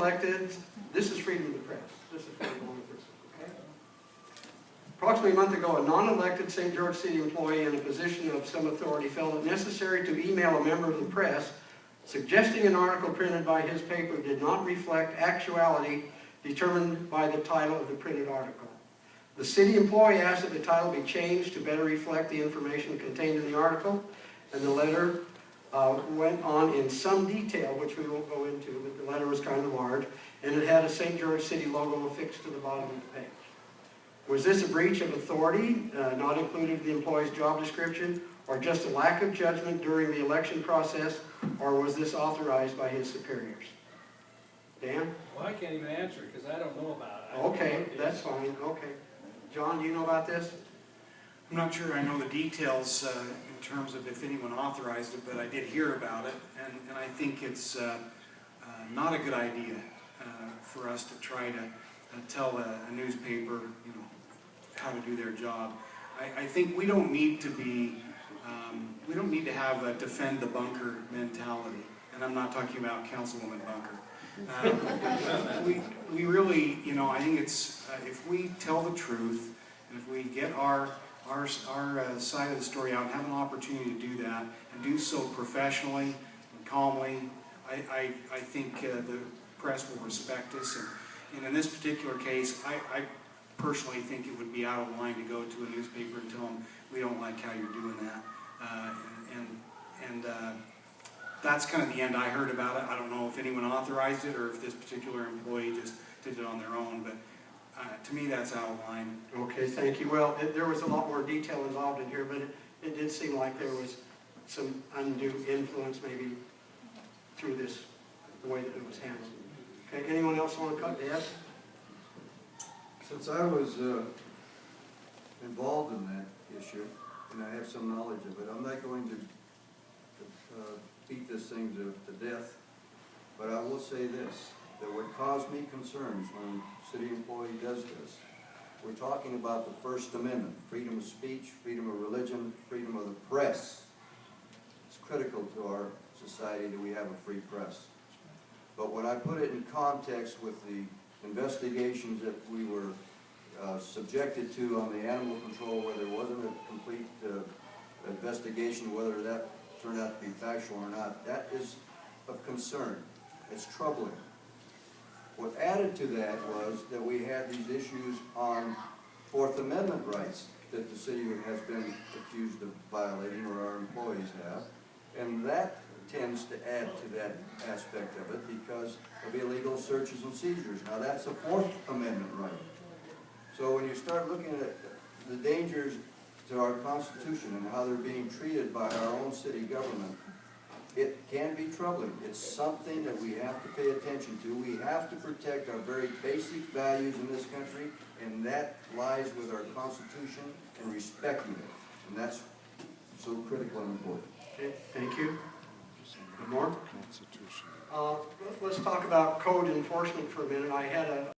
non-elected, this is freedom of the press. This is freedom of the press, okay? Approximately a month ago, a non-elected St. George City employee in a position of some authority felt it necessary to email a member of the press suggesting an article printed by his paper did not reflect actuality determined by the title of the printed article. The city employee asked that the title be changed to better reflect the information contained in the article, and the letter went on in some detail, which we won't go into, but the letter was kind of large, and it had a St. George City logo affixed to the bottom of the page. Was this a breach of authority, not included in the employee's job description, or just a lack of judgment during the election process, or was this authorized by his superiors? Dan? Well, I can't even answer it because I don't know about it. Okay, that's fine, okay. John, do you know about this? I'm not sure I know the details in terms of if anyone authorized it, but I did hear about it, and I think it's not a good idea for us to try to tell a newspaper, how to do their job. I think we don't need to be, we don't need to have a defend the bunker mentality, and I'm not talking about Councilwoman Bunker. We really, I think it's, if we tell the truth, and if we get our side of the story out and have an opportunity to do that, and do so professionally and calmly, I think the press will respect us. And in this particular case, I personally think it would be out of line to go to a newspaper and tell them, we don't like how you're doing that. That's kind of the end I heard about it. I don't know if anyone authorized it or if this particular employee just did it on their own, but to me that's out of line. Okay, thank you. Well, there was a lot more detail involved in here, but it did seem like there was some undue influence maybe through this, the way that it was handled. Okay, anyone else want to cut? Deb? Since I was involved in that issue, and I have some knowledge of it, I'm not going to beat this thing to death, but I will say this, that what caused me concerns when a city employee does this, we're talking about the First Amendment, freedom of speech, freedom of religion, freedom of the press. It's critical to our society that we have a free press. But when I put it in context with the investigations that we were subjected to on the animal control, where there wasn't a complete investigation, whether that turned out to be factual or not, that is of concern. It's troubling. What added to that was that we had these issues on Fourth Amendment rights that the city has been accused of violating, or our employees have, and that tends to add to that aspect of it because of illegal searches and seizures. Now that's a Fourth Amendment right. So when you start looking at the dangers to our Constitution and how they're being treated by our own city government, it can be troubling. It's something that we have to pay attention to. We have to protect our very basic values in this country, and that lies with our Constitution and respecting it. And that's so critical and important. Okay, thank you. More? Let's talk about code enforcement for a minute. I had a